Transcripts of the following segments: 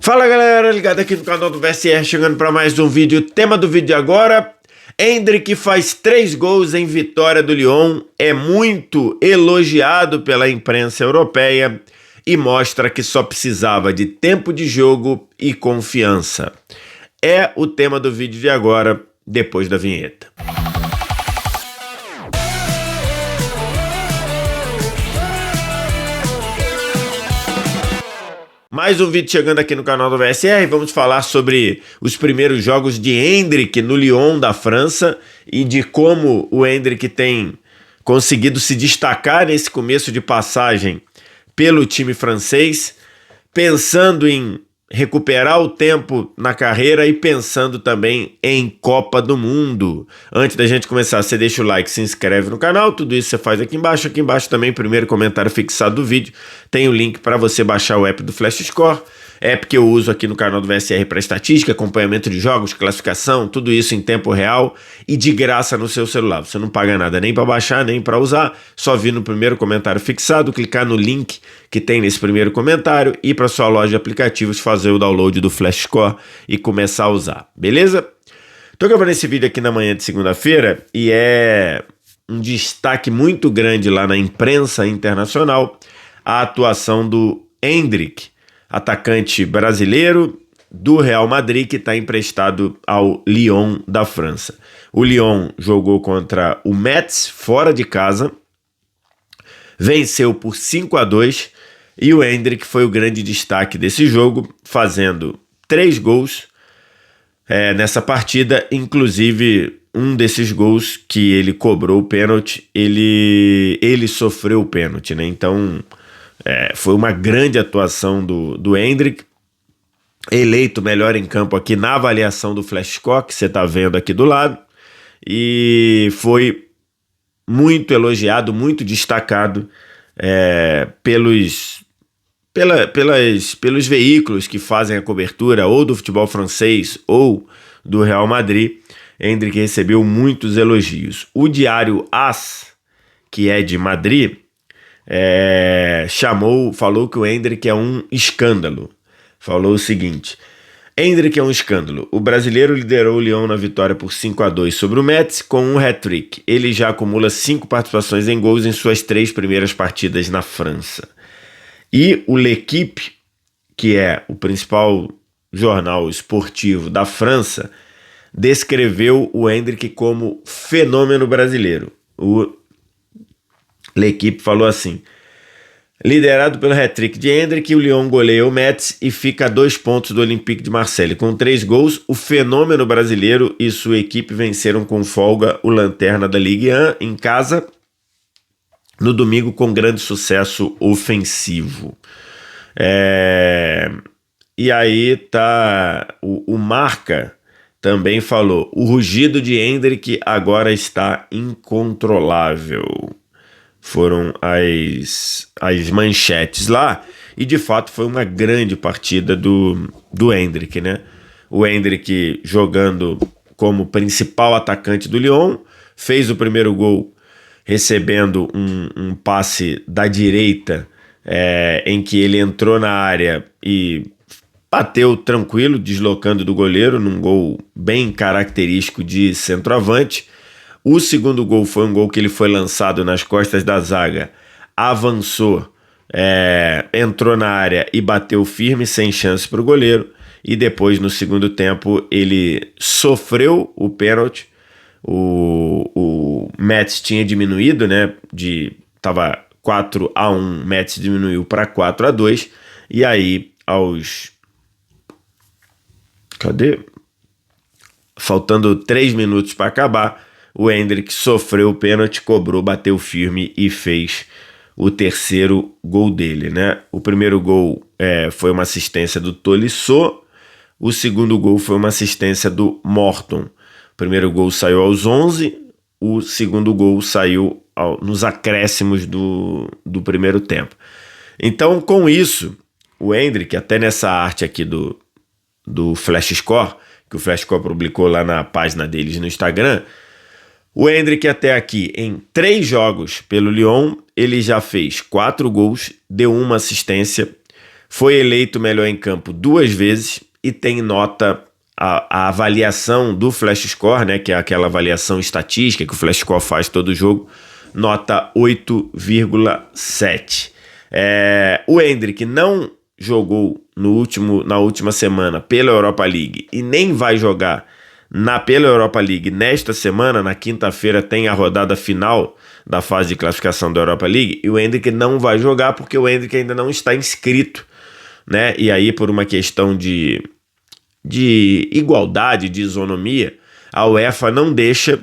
Fala galera, ligado aqui no canal do VSR, chegando para mais um vídeo. Tema do vídeo agora: Endrick faz 3 gols em vitória do Lyon, é muito elogiado pela imprensa europeia e mostra que só precisava de tempo de jogo e confiança. É o tema do vídeo de agora, depois da vinheta. Mais um vídeo chegando aqui no canal do VSR, vamos falar sobre os primeiros jogos de Endrick no Lyon da França e de como o Endrick tem conseguido se destacar nesse começo de passagem pelo time francês, pensando em recuperar o tempo na carreira e pensando também em Copa do Mundo. Antes da gente começar, você deixa o like, se inscreve no canal, tudo isso você faz aqui embaixo. Aqui embaixo também, primeiro comentário fixado do vídeo, tem o link para você baixar o app do Flash Score, app que eu uso aqui no canal do VSR para estatística, acompanhamento de jogos, classificação, tudo isso em tempo real e de graça no seu celular. Você não paga nada nem para baixar, nem para usar, só vir no primeiro comentário fixado, clicar no link que tem nesse primeiro comentário, ir para sua loja de aplicativos, fazer o download do Flash Score e começar a usar, beleza? Tô gravando esse vídeo aqui na manhã de segunda-feira e é um destaque muito grande lá na imprensa internacional a atuação do Endrick, atacante brasileiro do Real Madrid, que está emprestado ao Lyon da França. O Lyon jogou contra o Metz fora de casa, venceu por 5-2 e o Endrick foi o grande destaque desse jogo, fazendo 3 gols nessa partida, inclusive um desses gols que ele cobrou o pênalti, ele sofreu o pênalti, né? Então foi uma grande atuação do Endrick, eleito melhor em campo aqui na avaliação do Flash Score, que você está vendo aqui do lado, e foi muito elogiado, muito destacado pelos veículos que fazem a cobertura ou do futebol francês ou do Real Madrid. Endrick recebeu muitos elogios. O diário AS, que é de Madrid, falou que o Endrick é um escândalo. Falou o seguinte: Endrick é um escândalo. O brasileiro liderou o Lyon na vitória por 5-2 sobre o Metz com um hat-trick. Ele já acumula 5 participações em gols em suas 3 primeiras partidas na França. E o L'Équipe, que é o principal jornal esportivo da França, descreveu o Endrick como fenômeno brasileiro. O L'Équipe falou assim: liderado pelo hat-trick de Endrick, o Lyon goleia o Metz e fica a 2 pontos do Olympique de Marseille. Com 3 gols, o fenômeno brasileiro e sua equipe venceram com folga o lanterna da Ligue 1 em casa no domingo com grande sucesso ofensivo. E aí tá o Marca também falou: o rugido de Endrick agora está incontrolável. Foram as manchetes lá, e de fato foi uma grande partida do Endrick, né? O Endrick jogando como principal atacante do Lyon, fez o primeiro gol recebendo um passe da direita, em que ele entrou na área e bateu tranquilo, deslocando do goleiro, num gol bem característico de centroavante. O segundo gol foi um gol que ele foi lançado nas costas da zaga, avançou, entrou na área e bateu firme, sem chance para o goleiro. E depois, no segundo tempo, ele sofreu o pênalti. O Metz tinha diminuído, né? Estava 4-1, Metz diminuiu para 4-2. E aí, faltando 3 minutos para acabar, o Endrick sofreu o pênalti, cobrou, bateu firme e fez o terceiro gol dele, né? O primeiro gol foi uma assistência do Tolisso, o segundo gol foi uma assistência do Morton. O primeiro gol saiu aos 11, o segundo gol saiu nos acréscimos do primeiro tempo. Então, com isso, o Endrick, até nessa arte aqui do Flash Score, que o Flash Score publicou lá na página deles no Instagram, o Endrick até aqui, em 3 jogos pelo Lyon, ele já fez 4 gols, deu 1 assistência, foi eleito melhor em campo 2 vezes e tem nota, a avaliação do Flash Score, né, que é aquela avaliação estatística que o Flash Score faz todo jogo, nota 8,7. O Endrick não jogou na última semana pela Europa League e nem vai jogar pela Europa League nesta semana. Na quinta-feira tem a rodada final da fase de classificação da Europa League e o Endrick não vai jogar porque o Endrick ainda não está inscrito, né? E aí, por uma questão de igualdade, de isonomia, a UEFA não deixa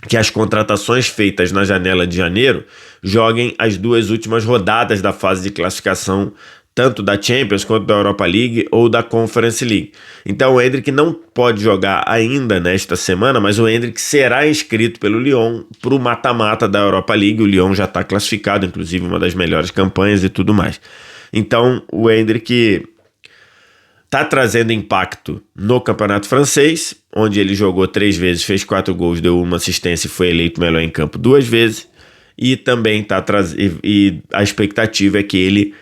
que as contratações feitas na janela de janeiro joguem as 2 últimas rodadas da fase de classificação, tanto da Champions quanto da Europa League ou da Conference League. Então o Endrick não pode jogar ainda nesta semana, mas o Endrick será inscrito pelo Lyon para o mata-mata da Europa League. O Lyon já está classificado, inclusive uma das melhores campanhas e tudo mais. Então o Endrick está trazendo impacto no campeonato francês, onde ele jogou 3 vezes, fez 4 gols, deu 1 assistência e foi eleito melhor em campo 2 vezes. E também e a expectativa é que ele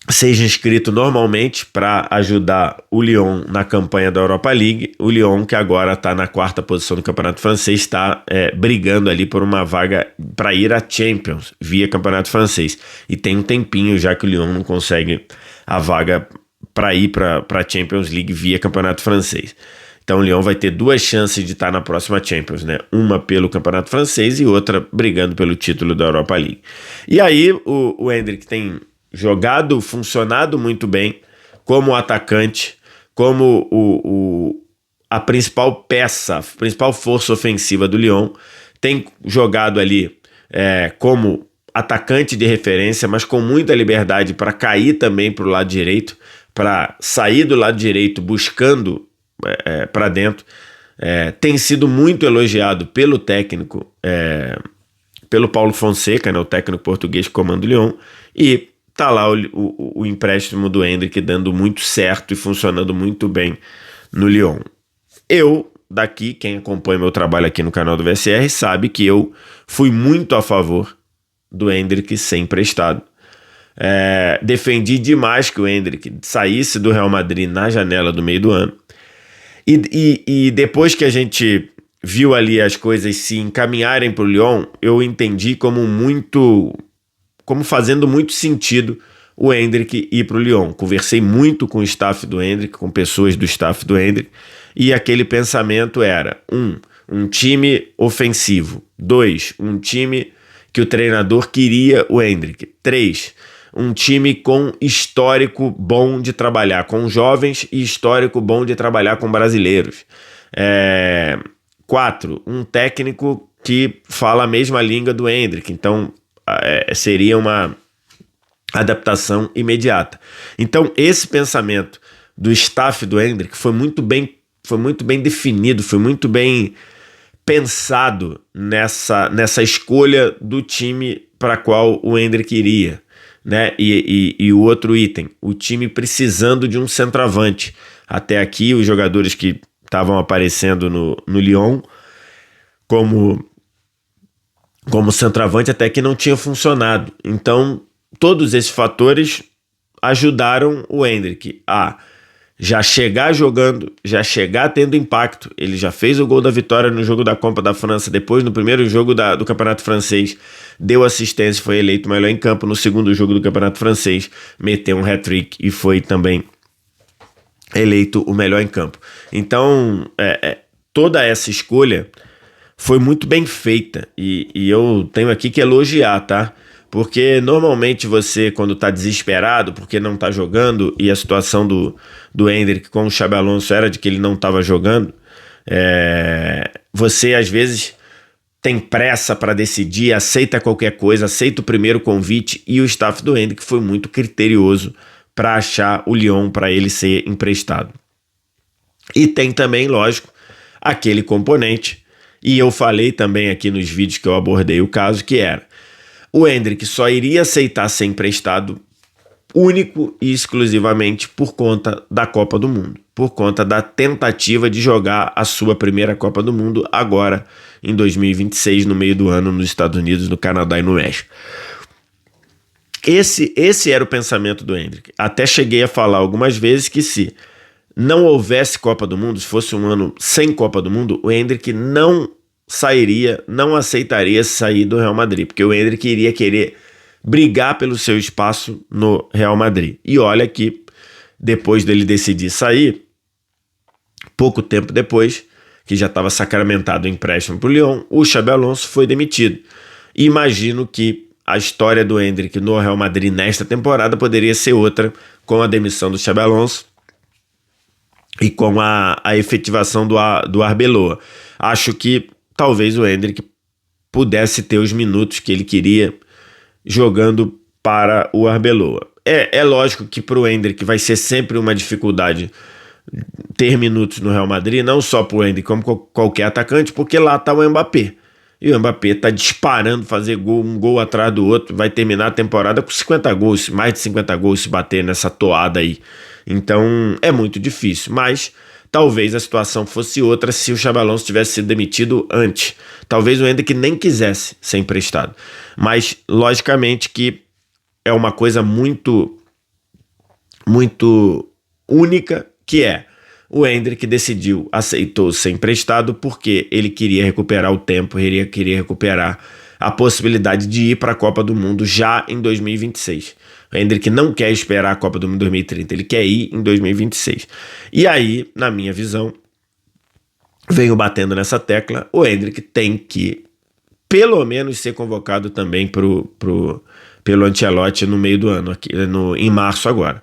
seja inscrito normalmente para ajudar o Lyon na campanha da Europa League. O Lyon, que agora está na 4ª posição do campeonato francês, está brigando ali por uma vaga para ir à Champions via campeonato francês. E tem um tempinho já que o Lyon não consegue a vaga para ir para a Champions League via campeonato francês. Então o Lyon vai ter 2 chances de estar na próxima Champions, né? Uma pelo campeonato francês e outra brigando pelo título da Europa League. E aí o Endrick tem jogado, funcionado muito bem como atacante, como a principal peça, a principal força ofensiva do Lyon. Tem jogado ali como atacante de referência, mas com muita liberdade para cair também para o lado direito, para sair do lado direito buscando para dentro. Tem sido muito elogiado pelo técnico, pelo Paulo Fonseca, né, o técnico português que comanda o Lyon, e tá lá o empréstimo do Endrick dando muito certo e funcionando muito bem no Lyon. Daqui, quem acompanha meu trabalho aqui no canal do VSR, sabe que eu fui muito a favor do Endrick ser emprestado. Defendi demais que o Endrick saísse do Real Madrid na janela do meio do ano. E depois que a gente viu ali as coisas se encaminharem para o Lyon, eu entendi como fazendo muito sentido o Endrick ir para o Lyon. Conversei muito com o staff do Endrick, com pessoas do staff do Endrick, e aquele pensamento era: um time ofensivo; 2, um time que o treinador queria o Endrick; 3, um time com histórico bom de trabalhar com jovens e histórico bom de trabalhar com brasileiros; 4, um técnico que fala a mesma língua do Endrick. Então seria uma adaptação imediata. Então esse pensamento do staff do Endrick foi muito bem definido, foi muito bem pensado nessa escolha do time para qual o Endrick iria, né? E o outro item, o time precisando de um centroavante. Até aqui os jogadores que estavam aparecendo no Lyon como centroavante até que não tinha funcionado. Então todos esses fatores ajudaram o Endrick a já chegar jogando, já chegar tendo impacto. Ele já fez o gol da vitória no jogo da Copa da França, depois no primeiro jogo do Campeonato Francês deu assistência, foi eleito melhor em campo. No segundo jogo do Campeonato Francês meteu um hat-trick e foi também eleito o melhor em campo. Então toda essa escolha foi muito bem feita e eu tenho aqui que elogiar, tá? Porque normalmente você, quando tá desesperado porque não tá jogando, e a situação do Endrick com o Xabi Alonso era de que ele não estava jogando, você às vezes tem pressa para decidir, aceita qualquer coisa, aceita o primeiro convite, e o staff do Endrick foi muito criterioso para achar o Lyon para ele ser emprestado. E tem também, lógico, aquele componente, e eu falei também aqui nos vídeos que eu abordei o caso, que era: o Endrick só iria aceitar ser emprestado único e exclusivamente por conta da Copa do Mundo, por conta da tentativa de jogar a sua primeira Copa do Mundo agora em 2026, no meio do ano, nos Estados Unidos, no Canadá e no México. Esse era o pensamento do Endrick. Até cheguei a falar algumas vezes que se não houvesse Copa do Mundo, se fosse um ano sem Copa do Mundo, o Endrick não sairia, não aceitaria sair do Real Madrid, porque o Endrick iria querer brigar pelo seu espaço no Real Madrid. E olha que depois dele decidir sair, pouco tempo depois, que já estava sacramentado o empréstimo para o Lyon, o Xabi Alonso foi demitido. E imagino que a história do Endrick no Real Madrid nesta temporada poderia ser outra, com a demissão do Xabi Alonso e com a efetivação do Arbeloa. Acho que talvez o Endrick pudesse ter os minutos que ele queria jogando para o Arbeloa. É lógico que para o Endrick vai ser sempre uma dificuldade ter minutos no Real Madrid, não só para o Endrick, como qualquer atacante, porque lá está o Mbappé. E o Mbappé está disparando, fazer gol, um gol atrás do outro, vai terminar a temporada com 50 gols, mais de 50 gols se bater nessa toada aí. Então é muito difícil, mas talvez a situação fosse outra se o Xabi Alonso tivesse sido demitido antes. Talvez o Endrick nem quisesse ser emprestado. Mas, logicamente, que é uma coisa muito, muito única, que é o Endrick aceitou ser emprestado porque ele queria recuperar o tempo, ele queria recuperar a possibilidade de ir para a Copa do Mundo já em 2026. O Endrick não quer esperar a Copa do Mundo 2030, ele quer ir em 2026. E aí, na minha visão, venho batendo nessa tecla, o Endrick tem que, pelo menos, ser convocado também pelo Ancelotti no meio do ano, aqui, em março agora.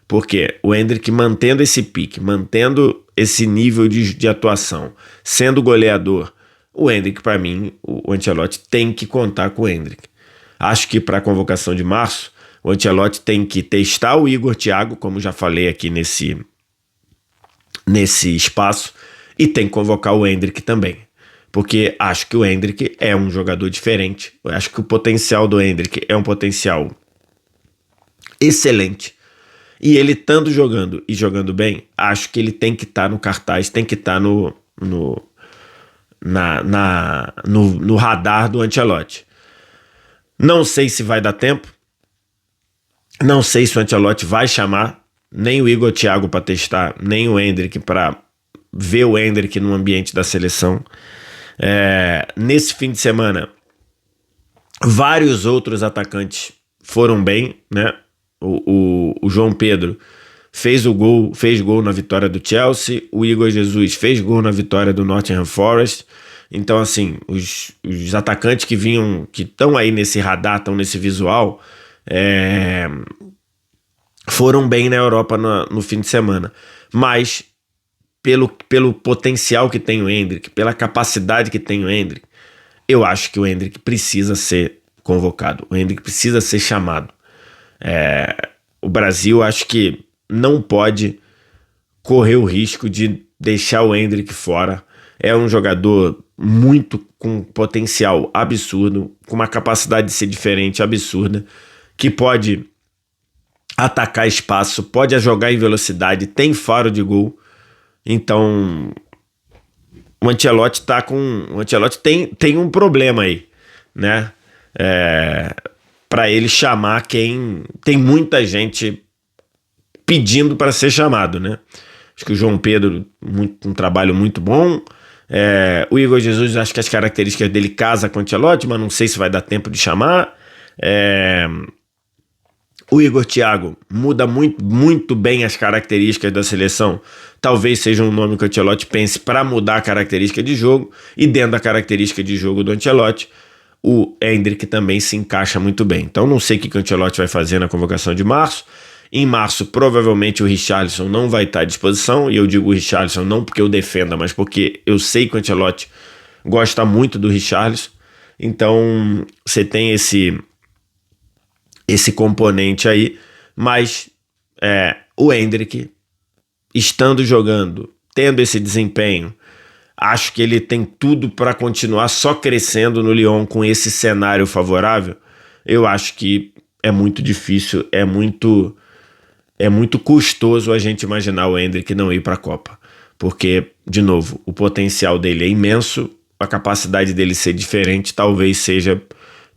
Porque o Endrick mantendo esse pique, mantendo esse nível de atuação, sendo goleador, o Endrick, para mim, o Ancelotti tem que contar com o Endrick. Acho que para a convocação de março, o Ancelotti tem que testar o Igor Thiago, como já falei aqui nesse espaço, e tem que convocar o Endrick também. Porque acho que o Endrick é um jogador diferente. Eu acho que o potencial do Endrick é um potencial excelente. E ele estando jogando e jogando bem, acho que ele tem que estar no cartaz, tem que estar no radar do Ancelotti. Não sei se vai dar tempo, não sei se o Ancelotti vai chamar nem o Igor Thiago para testar, nem o Endrick para ver o Endrick no ambiente da seleção. Nesse fim de semana, vários outros atacantes foram bem, né? O João Pedro fez gol na vitória do Chelsea, o Igor Jesus fez gol na vitória do Nottingham Forest. Então, assim, os atacantes que estão aí nesse radar, estão nesse visual, foram bem na Europa no fim de semana. Mas, pelo potencial que tem o Endrick, pela capacidade que tem o Endrick, eu acho que o Endrick precisa ser convocado, o Endrick precisa ser chamado. O Brasil acho que não pode correr o risco de deixar o Endrick fora. É um jogador com potencial absurdo, com uma capacidade de ser diferente absurda, que pode atacar espaço, pode jogar em velocidade, tem faro de gol. Então o Ancelotti tem um problema aí, né? Para ele chamar quem tem muita gente pedindo para ser chamado, né? Acho que o João Pedro, um trabalho muito bom. O Igor Jesus, acho que as características dele casam com o Ancelotti, mas não sei se vai dar tempo de chamar. O Igor Thiago muda muito, muito bem as características da seleção. Talvez seja um nome que o Ancelotti pense para mudar a característica de jogo. E dentro da característica de jogo do Ancelotti, o Endrick também se encaixa muito bem. Então não sei o que o Ancelotti vai fazer na convocação de março. Em março, provavelmente o Richarlison não vai estar à disposição. E eu digo o Richarlison não porque eu defenda, mas porque eu sei que o Ancelotti gosta muito do Richarlison. Então você tem esse componente aí. Mas o Endrick, estando jogando, tendo esse desempenho, acho que ele tem tudo para continuar só crescendo no Lyon com esse cenário favorável. Eu acho que é muito difícil, é muito custoso a gente imaginar o Endrick não ir para a Copa. Porque, de novo, o potencial dele é imenso, a capacidade dele ser diferente talvez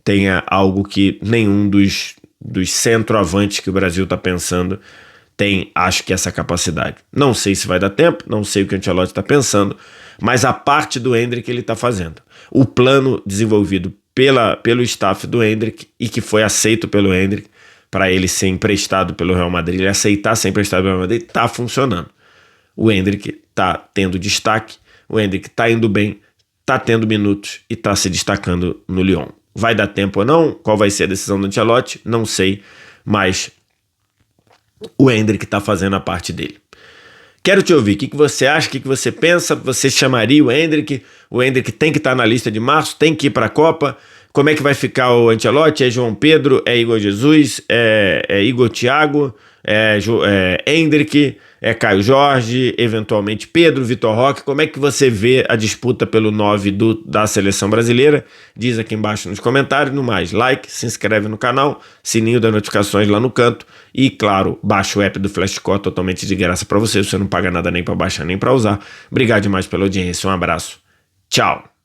tenha algo que nenhum dos centroavantes que o Brasil está pensando tem, acho que, essa capacidade. Não sei se vai dar tempo, não sei o que o Ancelotti está pensando, mas a parte do Endrick ele está fazendo. O plano desenvolvido pelo staff do Endrick e que foi aceito pelo Endrick para ele ser emprestado pelo Real Madrid, ele aceitar ser emprestado pelo Real Madrid, está funcionando. O Endrick está tendo destaque, o Endrick está indo bem, está tendo minutos e está se destacando no Lyon. Vai dar tempo ou não? Qual vai ser a decisão do Ancelotti? Não sei, mas o Endrick está fazendo a parte dele. Quero te ouvir, o que você acha, o que você pensa? Você chamaria o Endrick? O Endrick tem que estar na lista de março, tem que ir para a Copa. Como é que vai ficar o Ancelotti? É João Pedro? É Igor Jesus? É Igor Thiago? É Endrick? É Caio Jorge? Eventualmente Pedro, Vitor Roque? Como é que você vê a disputa pelo 9 da seleção brasileira? Diz aqui embaixo nos comentários. No mais, like, se inscreve no canal, sininho das notificações lá no canto e, claro, baixa o app do Flashcore totalmente de graça para você. Você não paga nada nem para baixar nem para usar. Obrigado demais pela audiência. Um abraço. Tchau.